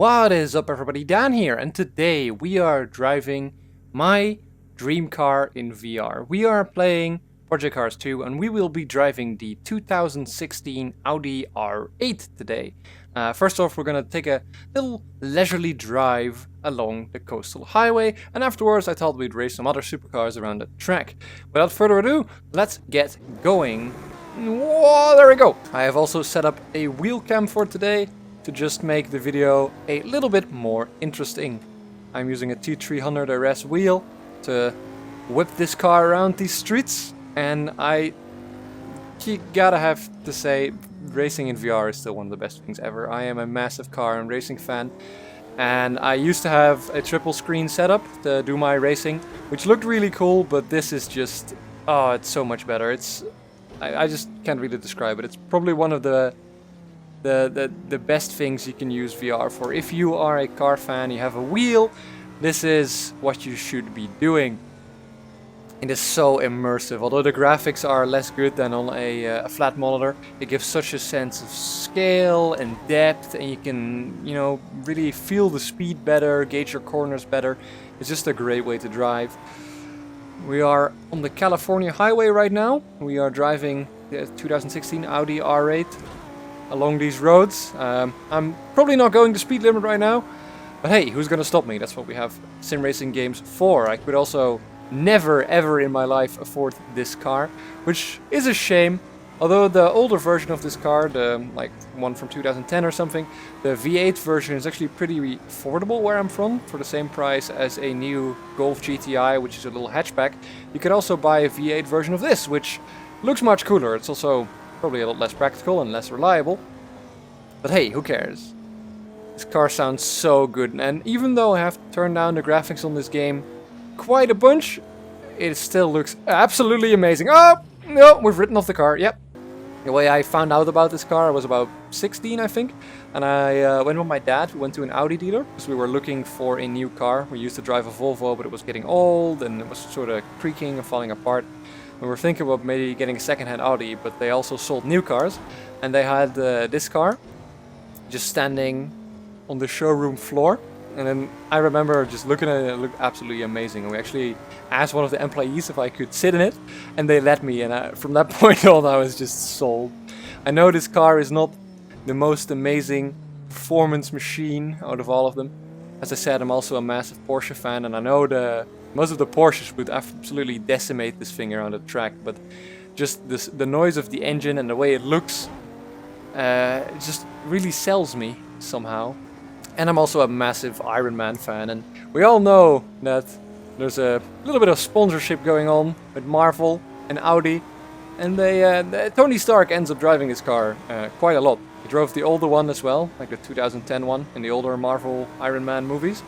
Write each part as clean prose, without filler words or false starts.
What is up everybody, Dan here, and today we are driving my dream car in VR. We are playing Project Cars 2 and we will be driving the 2016 Audi R8 today. First off, we're going to take a little leisurely drive along the coastal highway, and afterwards I thought we'd race some other supercars around the track. Without further ado, let's get going. Whoa, there we go! I have also set up a wheel cam for today to just make the video a little bit more interesting. I'm using a T300RS wheel to whip this car around these streets, and you gotta have to say, racing in VR is still one of the best things ever. I am a massive car and racing fan, and I used to have a triple screen setup to do my racing, which looked really cool, but this is just, oh, it's so much better. I just can't really describe it. It's probably one of the best things you can use VR for. If you are a car fan, you have a wheel, this is what you should be doing. It is so immersive. Although the graphics are less good than on a flat monitor, it gives such a sense of scale and depth, and you can, really feel the speed better, gauge your corners better. It's just a great way to drive. We are on the California highway right now. We are driving the 2016 Audi R8 along these roads. I'm probably not going the speed limit right now, but hey, who's gonna stop me? That's what we have sim racing games for. I could also never ever in my life afford this car, which is a shame. Although the older version of this car, the one from 2010 or something, the V8 version is actually pretty affordable where I'm from, for the same price as a new Golf GTI, which is a little hatchback. You could also buy a V8 version of this, which looks much cooler. It's also probably a lot less practical and less reliable. But hey, who cares? This car sounds so good, and even though I have to turn down the graphics on this game quite a bunch, it still looks absolutely amazing. Oh, no, we've written off the car, yep. The way I found out about this car, I was about 16, I think, and I went with my dad. We went to an Audi dealer because we were looking for a new car. We used to drive a Volvo, but it was getting old and it was sort of creaking and falling apart. We were thinking about maybe getting a second-hand Audi, but they also sold new cars, and they had this car just standing on the showroom floor. And then I remember just looking at it, it looked absolutely amazing. And we actually asked one of the employees if I could sit in it, and they let me. And from that point on, I was just sold. I know this car is not the most amazing performance machine out of all of them. As I said, I'm also a massive Porsche fan, and I know most of the Porsches would absolutely decimate this thing around the track. But just the noise of the engine and the way it looks, it just really sells me somehow. And I'm also a massive Iron Man fan, and we all know that there's a little bit of sponsorship going on with Marvel and Audi, and Tony Stark ends up driving this car quite a lot. He drove the older one as well, like the 2010 one in the older Marvel Iron Man movies,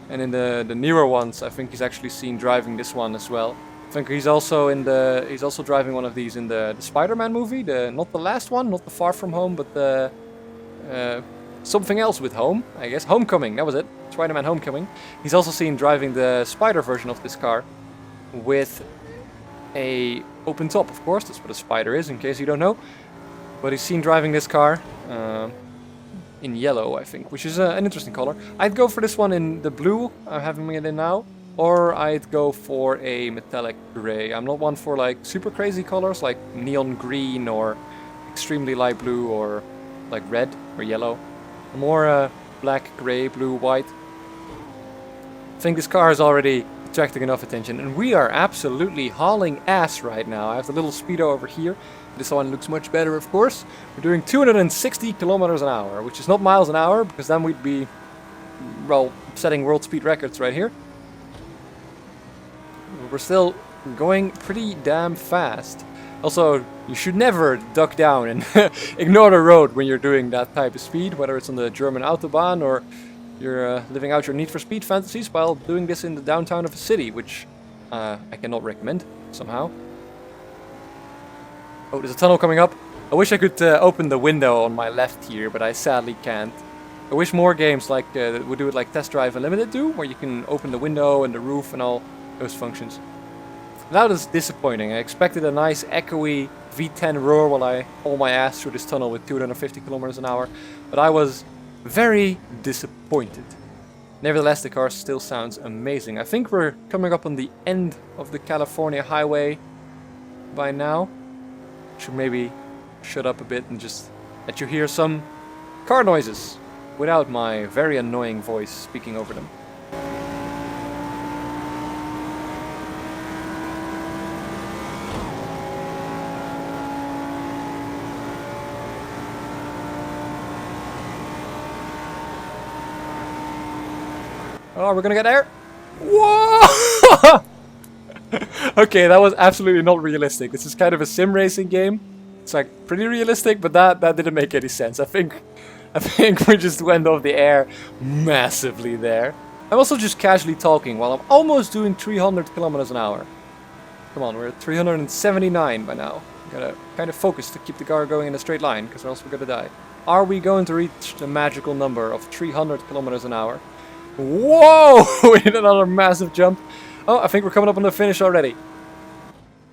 and in the newer ones I think he's actually seen driving this one as well. I think he's also driving one of these in the Spider-Man movie, not the last one, not the Far From Home, but the something else with home, I guess. Homecoming, that was it. Spider-Man Homecoming. He's also seen driving the Spider version of this car with a open top, of course. That's what a Spider is, in case you don't know. But he's seen driving this car in yellow, I think, which is an interesting color. I'd go for this one in the blue I'm having it in now, or I'd go for a metallic gray. I'm not one for like super crazy colors like neon green or extremely light blue or like red or yellow. More black, grey, blue, white. I think this car is already attracting enough attention, and we are absolutely hauling ass right now. I have the little speedo over here. This one looks much better, of course. We're doing 260 kilometers an hour, which is not miles an hour, because then we'd be, well, setting world speed records right here. We're still going pretty damn fast. Also, you should never duck down and ignore the road when you're doing that type of speed, whether it's on the German Autobahn or you're living out your Need for Speed fantasies while doing this in the downtown of a city, which I cannot recommend somehow. Oh, there's a tunnel coming up. I wish I could open the window on my left here, but I sadly can't. I wish more games like would do it like Test Drive Unlimited do, where you can open the window and the roof and all those functions. That is disappointing. I expected a nice echoey V10 roar while I haul my ass through this tunnel with 250 kilometers an hour, but I was very disappointed. Nevertheless, the car still sounds amazing. I think we're coming up on the end of the California highway by now. Should maybe shut up a bit and just let you hear some car noises without my very annoying voice speaking over them. Oh, we're gonna get there. Whoa! Okay, that was absolutely not realistic. This is kind of a sim racing game. It's like pretty realistic, but that didn't make any sense. I think we just went off the air massively there. I'm also just casually talking while I'm almost doing 300 kilometers an hour. Come on, we're at 379 by now. Gotta kind of focus to keep the car going in a straight line, because or else we're gonna die. Are we going to reach the magical number of 300 kilometers an hour? Whoa! We hit another massive jump. Oh, I think we're coming up on the finish already.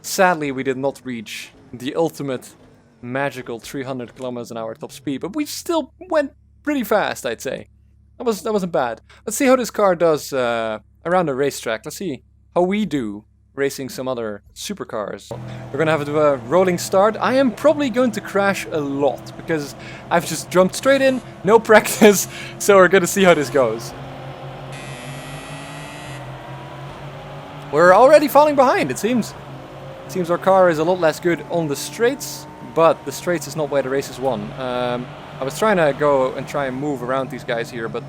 Sadly, we did not reach the ultimate magical 300 kilometers an hour top speed, but we still went pretty fast, I'd say. That wasn't bad. Let's see how this car does around the racetrack. Let's see how we do racing some other supercars. We're gonna have to do a rolling start. I am probably going to crash a lot because I've just jumped straight in, no practice, so we're gonna see how this goes. We're already falling behind, it seems. It seems our car is a lot less good on the straights, but the straights is not where the race is won. I was trying to go and try and move around these guys here, but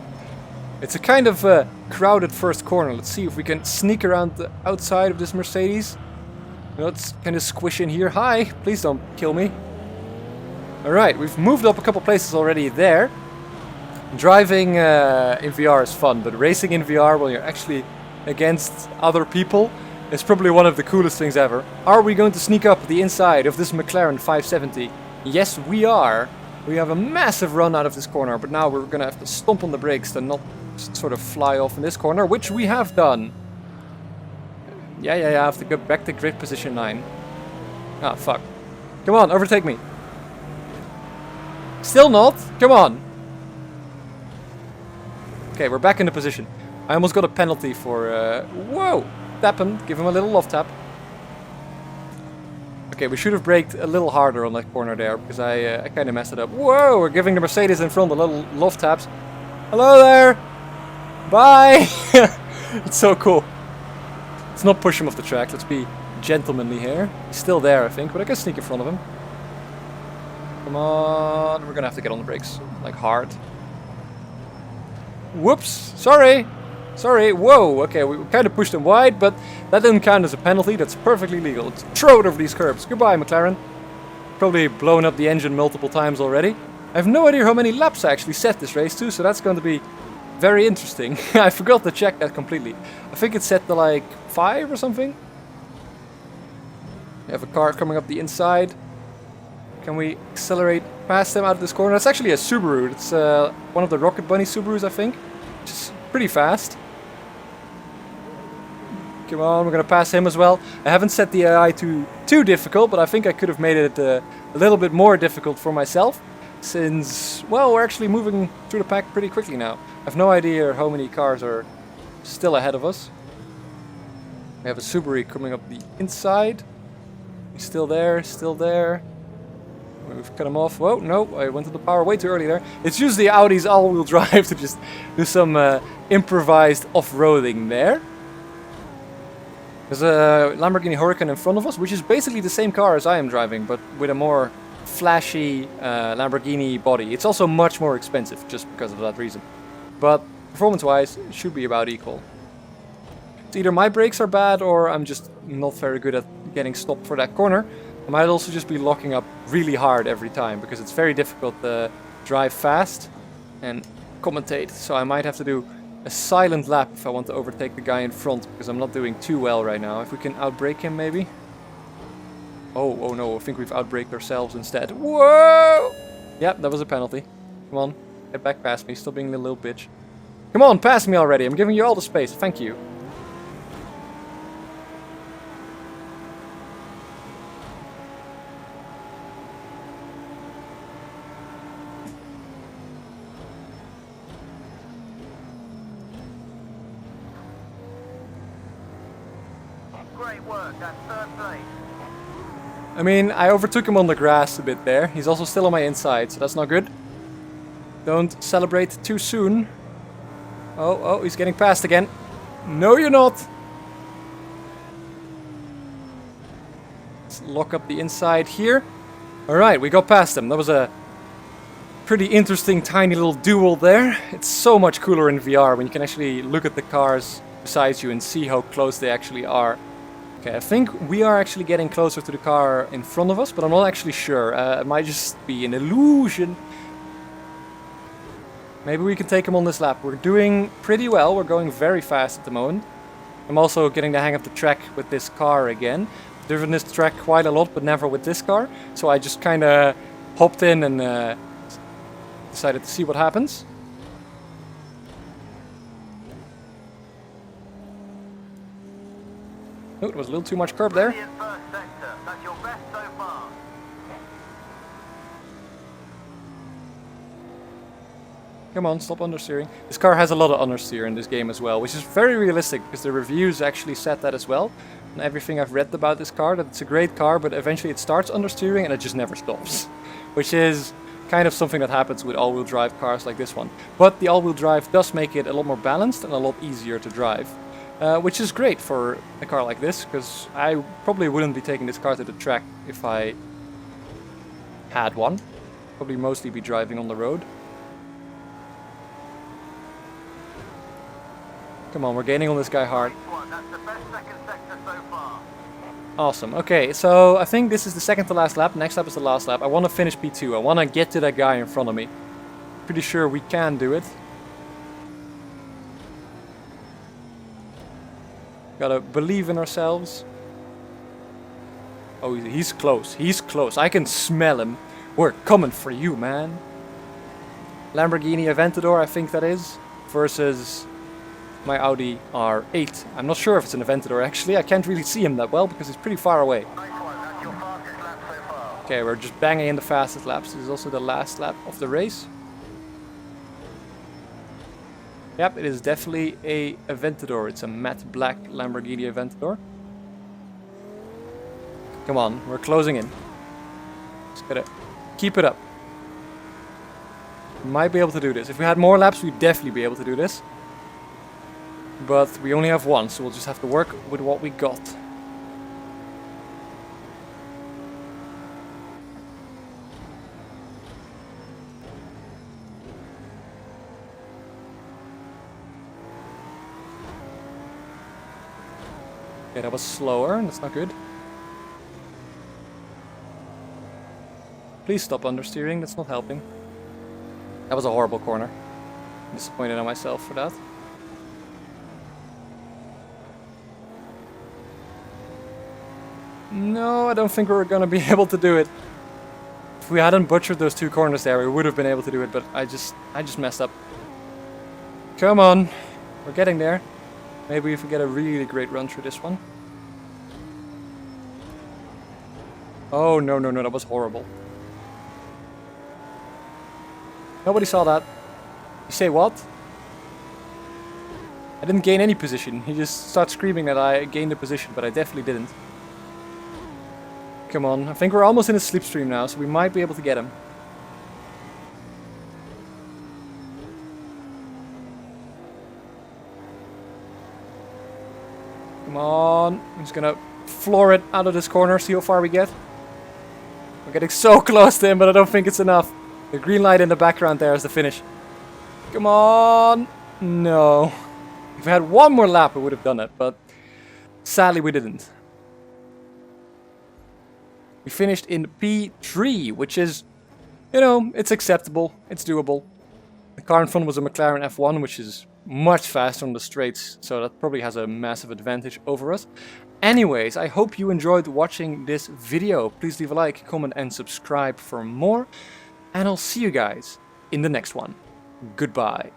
it's a kind of crowded first corner. Let's see if we can sneak around the outside of this Mercedes. Let's kind of squish in here. Hi, please don't kill me. Alright, we've moved up a couple places already there. Driving in VR is fun, but racing in VR when you're actually against other people is probably one of the coolest things ever. Are we going to sneak up the inside of this McLaren 570? Yes, we are. We have a massive run out of this corner, but now we're gonna have to stomp on the brakes to not sort of fly off in this corner, which we have done. Yeah, I have to go back to grid position 9. Ah, fuck. Come on, overtake me. Still not? Come on. Okay, we're back in the position. I almost got a penalty for, whoa! Tap him, give him a little love tap. Okay, we should have braked a little harder on that corner there, because I kind of messed it up. Whoa, we're giving the Mercedes in front a little love taps. Hello there! Bye! It's so cool. Let's not push him off the track, let's be gentlemanly here. He's still there, I think, but I can sneak in front of him. Come on, we're gonna have to get on the brakes, like hard. Whoops, sorry! Sorry, whoa, okay, we kind of pushed him wide, but that didn't count as a penalty, that's perfectly legal. Let's throw it over these curbs. Goodbye, McLaren. Probably blown up the engine multiple times already. I have no idea how many laps I actually set this race to, so that's going to be very interesting. I forgot to check that completely. I think it's set to like 5 or something. We have a car coming up the inside. Can we accelerate past them out of this corner? That's actually a Subaru. It's one of the Rocket Bunny Subarus, I think. Which is pretty fast. Come on, we're gonna pass him as well. I haven't set the AI to too difficult, but I think I could have made it a little bit more difficult for myself. Since, well, we're actually moving through the pack pretty quickly now. I have no idea how many cars are still ahead of us. We have a Subaru coming up the inside. He's still there, still there. We've cut him off. Whoa, no, I went to the power way too early there. It's usually Audi's all-wheel drive to just do some improvised off-roading there. There's a Lamborghini Huracan in front of us, which is basically the same car as I am driving, but with a more flashy Lamborghini body. It's also much more expensive, just because of that reason. But performance-wise, it should be about equal. It's either my brakes are bad, or I'm just not very good at getting stopped for that corner. I might also just be locking up really hard every time, because it's very difficult to drive fast and commentate. So I might have to do a silent lap if I want to overtake the guy in front, because I'm not doing too well right now. If we can outbrake him, maybe. Oh no, I think we've outbraked ourselves instead. Whoa! Yep, that was a penalty. Come on, get back past me. Stop being a little bitch. Come on, pass me already. I'm giving you all the space. Thank you. Great work, that's third place. I mean, I overtook him on the grass a bit there. He's also still on my inside, so that's not good. Don't celebrate too soon. Oh, he's getting past again. No, you're not. Let's lock up the inside here. Alright, we got past him. That was a pretty interesting tiny little duel there. It's so much cooler in VR when you can actually look at the cars beside you and see how close they actually are. Okay, I think we are actually getting closer to the car in front of us, but I'm not actually sure. It might just be an illusion. Maybe we can take him on this lap. We're doing pretty well. We're going very fast at the moment. I'm also getting the hang of the track with this car again. I've driven this track quite a lot, but never with this car. So I just kind of hopped in and decided to see what happens. Oh, it was a little too much curb there. Brilliant first sector, that's your best so far. Come on, stop understeering. This car has a lot of understeer in this game as well, which is very realistic because the reviews actually said that as well. And everything I've read about this car, that it's a great car, but eventually it starts understeering and it just never stops. Which is kind of something that happens with all-wheel drive cars like this one. But the all-wheel drive does make it a lot more balanced and a lot easier to drive. Which is great for a car like this, because I probably wouldn't be taking this car to the track if I had one. Probably mostly be driving on the road. Come on, we're gaining on this guy hard. That's the best second sector so far. Awesome. Okay, so I think this is the second to last lap. Next lap is the last lap. I want to finish P2. I want to get to that guy in front of me. Pretty sure we can do it. Gotta believe in ourselves. Oh, he's close. He's close. I can smell him. We're coming for you, man. Lamborghini Aventador, I think that is, versus my Audi R8. I'm not sure if it's an Aventador actually. I can't really see him that well because he's pretty far away. Nice one, that's your fastest lap so far. Okay, we're just banging in the fastest laps. This is also the last lap of the race. Yep, it is definitely a Aventador. It's a matte black Lamborghini Aventador. Come on, we're closing in. Just gotta keep it up. We might be able to do this. If we had more laps, we'd definitely be able to do this. But we only have one, so we'll just have to work with what we got. Okay, that was slower, that's not good. Please stop understeering, that's not helping. That was a horrible corner. I'm disappointed in myself for that. No, I don't think we were gonna be able to do it. If we hadn't butchered those two corners there, we would have been able to do it, but I just messed up. Come on, we're getting there. Maybe if we get a really great run through this one. Oh, no, that was horrible. Nobody saw that. You say what? I didn't gain any position. He just started screaming that I gained a position, but I definitely didn't. Come on, I think we're almost in a slipstream now, so we might be able to get him. Come on, I'm just gonna floor it out of this corner, see how far we get. We're getting so close to him, but I don't think it's enough. The green light in the background there is the finish. Come on! No. If we had one more lap, we would have done it, but sadly we didn't. We finished in P3, which is, you know, it's acceptable, it's doable. The car in front was a McLaren F1, which is much faster on the straights, so that probably has a massive advantage over us. Anyways, I hope you enjoyed watching this video. Please leave a like, comment and subscribe for more. And I'll see you guys in the next one. Goodbye.